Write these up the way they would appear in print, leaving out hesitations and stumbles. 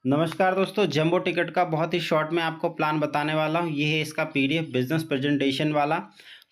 नमस्कार दोस्तों, jumbo ticket का बहुत ही शॉर्ट में आपको प्लान बताने वाला हूँ। ये है इसका पीडीएफ बिजनेस प्रेजेंटेशन वाला।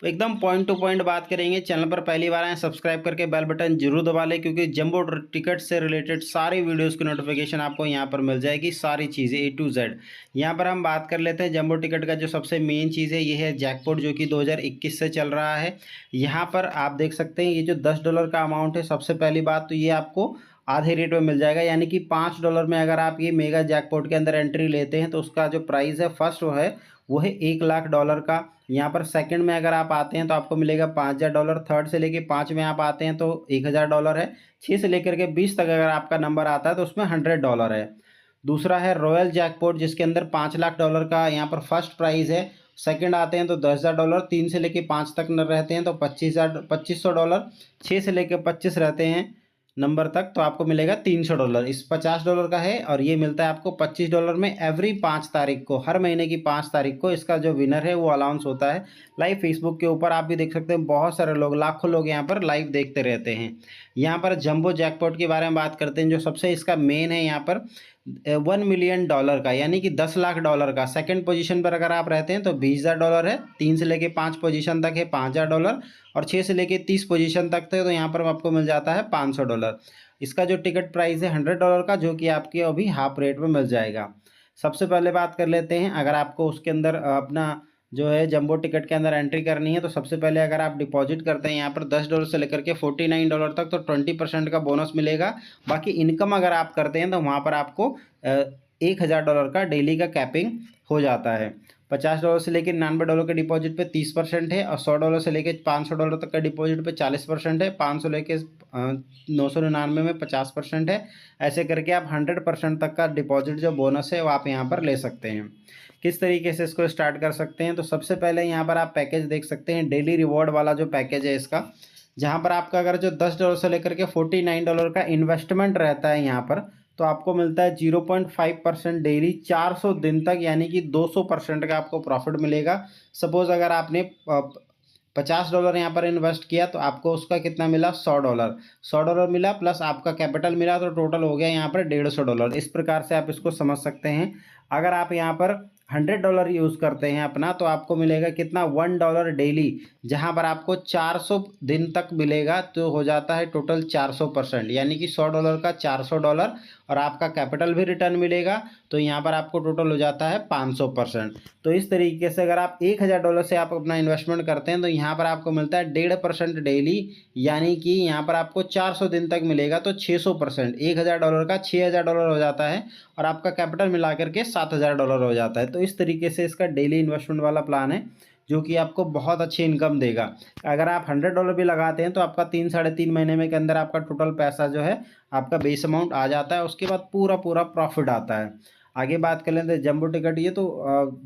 तो एकदम पॉइंट टू पॉइंट बात करेंगे। चैनल पर पहली बार आए, सब्सक्राइब करके बेल बटन जरूर दबा लें, क्योंकि जंबो टिकट से रिलेटेड सारी वीडियोस की नोटिफिकेशन आपको यहाँ पर मिल जाएगी। सारी चीज़ें A to Z। यहाँ पर हम बात कर लेते हैं जंबो टिकट का जो सबसे मेन चीज़ है, ये है जैकपॉट, जो कि 2021 से चल रहा है। यहाँ पर आप देख सकते हैं ये जो $10 का अमाउंट है, सबसे पहली बात तो ये आपको आधे रेट में मिल जाएगा, यानी कि $5 में अगर आप ये मेगा जैकपॉट के अंदर एंट्री लेते हैं तो उसका जो प्राइस है फर्स्ट वो है $1,00,000 का। यहाँ पर सेकंड में अगर आप आते हैं तो आपको मिलेगा $5,000। थर्ड से लेके 5 में आप आते हैं तो $1,000 है। 6 से लेकर के 20 तक अगर आपका नंबर आता है तो उसमें $100 है। दूसरा है रॉयल जैकपॉट, जिसके अंदर $5,00,000 का यहाँ पर फर्स्ट प्राइज़ है। सेकंड आते हैं तो $10,000। 3 से लेके 5 तक न रहते हैं तो $2,500। 6 से लेके 25 रहते हैं नंबर तक तो आपको मिलेगा $300। इस $50 का है, और ये मिलता है आपको $25 में एवरी 5 तारीख को। हर महीने की 5 तारीख को इसका जो विनर है वो अनाउंस होता है लाइव फेसबुक के ऊपर। आप भी देख सकते हैं, बहुत सारे लोग, लाखों लोग यहाँ पर लाइव देखते रहते हैं। यहाँ पर जंबो जैकपॉट के बारे में बात करते हैं, जो सबसे इसका मेन है यहाँ पर $1 मिलियन का, यानी कि $10,00,000 का। सेकंड पोजीशन पर अगर आप रहते हैं तो $20,000 है। 3 से लेके 5 पोजीशन तक है $5,000, और 6 से लेके 30 पोजीशन तक थे तो यहाँ पर आपको मिल जाता है $500। इसका जो टिकट प्राइस है $100 का, जो कि आपके अभी हाफ रेट में मिल जाएगा। सबसे पहले बात कर लेते हैं, अगर आपको उसके अंदर अपना जो है जंबो टिकट के अंदर एंट्री करनी है तो सबसे पहले अगर आप डिपॉजिट करते हैं यहाँ पर $10 से लेकर के $49 तक, तो 20% का बोनस मिलेगा। बाकी इनकम अगर आप करते हैं तो वहाँ पर आपको $1,000 का डेली का कैपिंग हो जाता है। $50 से लेकर $99 के डिपॉजिट पे 30% है, और $100 से लेकर $500 तक का डिपॉजिट पे 40% है। 500 लेके 999 में 50% है। ऐसे करके आप 100% तक का डिपॉजिट जो बोनस है वो आप यहाँ पर ले सकते हैं। किस तरीके से इसको स्टार्ट कर सकते हैं, तो सबसे पहले यहाँ पर आप पैकेज देख सकते हैं, डेली रिवॉर्ड वाला जो पैकेज है इसका, जहाँ पर आपका अगर जो $10 से लेकर के $49 का इन्वेस्टमेंट रहता है यहाँ पर, तो आपको मिलता है 0.5% डेली 400 दिन तक, यानी कि 200% का आपको प्रॉफिट मिलेगा। सपोज अगर आपने $50 यहाँ पर इन्वेस्ट किया तो आपको उसका कितना मिला, $100। $100 मिला प्लस आपका कैपिटल मिला, तो टोटल हो गया यहाँ पर $150। इस प्रकार से आप इसको समझ सकते हैं। अगर आप यहाँ पर $100 यूज़ करते हैं अपना, तो आपको मिलेगा कितना, $1 डेली, जहाँ पर आपको 400 दिन तक मिलेगा, तो हो जाता है टोटल 400%, यानी कि $100 का $400, और आपका कैपिटल भी रिटर्न मिलेगा, तो यहाँ पर आपको टोटल हो जाता है 500%। तो इस तरीके से अगर आप $1,000 से आप अपना इन्वेस्टमेंट करते हैं तो यहाँ पर आपको मिलता है 1.5% डेली, यानी कि यहाँ पर आपको 400 दिन तक मिलेगा, तो 600%। $1,000 का $6,000 हो जाता है, और आपका कैपिटल मिला करके $7,000 हो जाता है। तो इस तरीके से इसका डेली इन्वेस्टमेंट वाला प्लान है, जो कि आपको बहुत अच्छी इनकम देगा। अगर आप $100 भी लगाते हैं तो आपका 3-3.5 महीने के अंदर आपका टोटल पैसा जो है आपका बेस अमाउंट आ जाता है। उसके बाद पूरा पूरा प्रॉफिट आता है। आगे बात कर लेते हैं जंबो टिकट। ये तो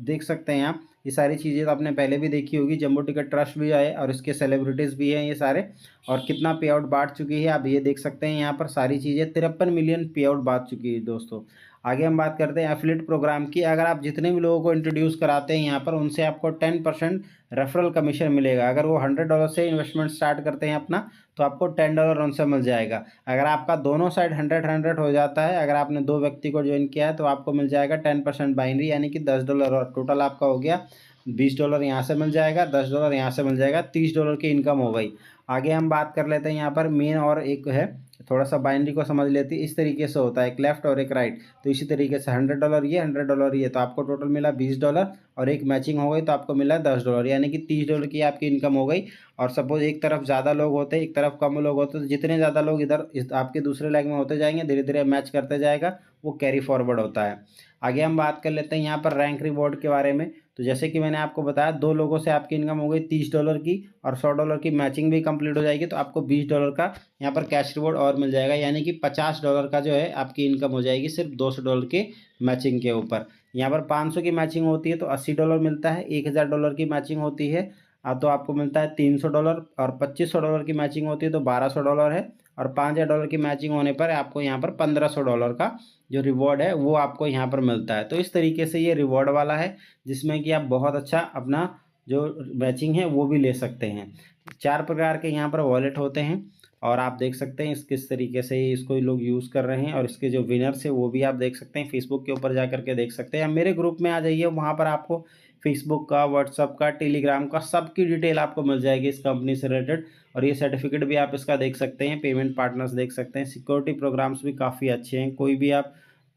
देख सकते हैं आप, ये सारी चीज़ें तो आपने पहले भी देखी होगी। जंबो टिकट ट्रस्ट भी है और इसके सेलिब्रिटीज़ भी हैं ये सारे, और कितना पे आउट बांट चुकी है आप ये देख सकते हैं। यहाँ पर सारी चीज़ें 53 मिलियन पे आउट बांट चुकी है दोस्तों। आगे हम बात करते हैं एफिलिएट प्रोग्राम की। अगर आप जितने भी लोगों को इंट्रोड्यूस कराते हैं यहाँ पर, उनसे आपको 10% रेफरल कमीशन मिलेगा। अगर वो $100 से इन्वेस्टमेंट स्टार्ट करते हैं अपना, तो आपको $10 उनसे मिल जाएगा। अगर आपका दोनों साइड 100-100 हो जाता है, अगर आपने 2 व्यक्ति को ज्वाइन किया है, तो आपको मिल जाएगा 10% बाइनरी, यानी कि $10, और टोटल आपका हो गया $20 यहाँ से मिल जाएगा, $10 यहाँ से मिल जाएगा, $30 की इनकम हो गई। आगे हम बात कर लेते हैं यहाँ पर मेन, और एक है थोड़ा सा बाइनरी को समझ लेते हैं। इस तरीके से होता है, एक लेफ्ट और एक राइट। तो इसी तरीके से $100 ये, $100 ये, तो आपको टोटल मिला $20, और एक मैचिंग हो गई तो आपको मिला $10, यानी कि $30 की आपकी इनकम हो गई। और सपोज एक तरफ ज़्यादा लोग होते, एक तरफ कम लोग होते, तो जितने ज़्यादा लोग इधर आपके दूसरे लेग में होते जाएंगे, धीरे धीरे मैच करते जाएगा, वो कैरी फॉरवर्ड होता है। आगे हम बात कर लेते हैं यहाँ पर रैंक रिवॉर्ड के बारे में। तो जैसे कि मैंने आपको बताया, 2 लोगों से आपकी इनकम हो गई $30 की, और $100 की मैचिंग भी कंप्लीट हो जाएगी, तो आपको $20 का यहाँ पर कैश रिवॉर्ड और मिल जाएगा, यानी कि $50 का जो है आपकी इनकम हो जाएगी सिर्फ $200 के मैचिंग के ऊपर। यहाँ पर 500 की मैचिंग होती है तो $80 मिलता है। $1,000 की मैचिंग होती है तो आपको मिलता है $300, और $2,500 की मैचिंग होती है तो $1,200 है, और $5,000 की मैचिंग होने पर आपको यहाँ पर $1,500 का जो रिवॉर्ड है वो आपको यहाँ पर मिलता है। तो इस तरीके से ये रिवॉर्ड वाला है, जिसमें कि आप बहुत अच्छा अपना जो मैचिंग है वो भी ले सकते हैं। 4 प्रकार के यहाँ पर वॉलेट होते हैं। और आप देख सकते हैं किस तरीके से इसको लोग यूज़ कर रहे हैं, और इसके जो विनर्स है वो भी आप देख सकते हैं। फेसबुक के ऊपर जा करके देख सकते हैं, या मेरे ग्रुप में आ जाइए, वहाँ पर आपको फेसबुक का, व्हाट्सअप का, टेलीग्राम का सबकी डिटेल आपको मिल जाएगी इस कंपनी से रिलेटेड। और ये सर्टिफिकेट भी आप इसका देख सकते हैं, पेमेंट पार्टनर्स देख सकते हैं, सिक्योरिटी प्रोग्राम्स भी काफ़ी अच्छे हैं।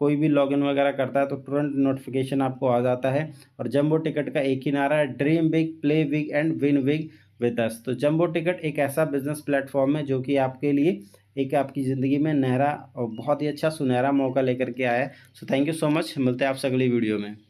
कोई भी लॉगिन वगैरह करता है तो तुरंत नोटिफिकेशन आपको आ जाता है। और जंबो टिकट का एक ही नारा है, dream big, play big and win big with us. तो जंबो टिकट एक ऐसा बिजनेस प्लेटफॉर्म है जो कि आपके लिए एक आपकी ज़िंदगी में नहरा और बहुत ही अच्छा सुनहरा मौका लेकर के आया है। So thank you so much, मिलते हैं आपसे अगली वीडियो में।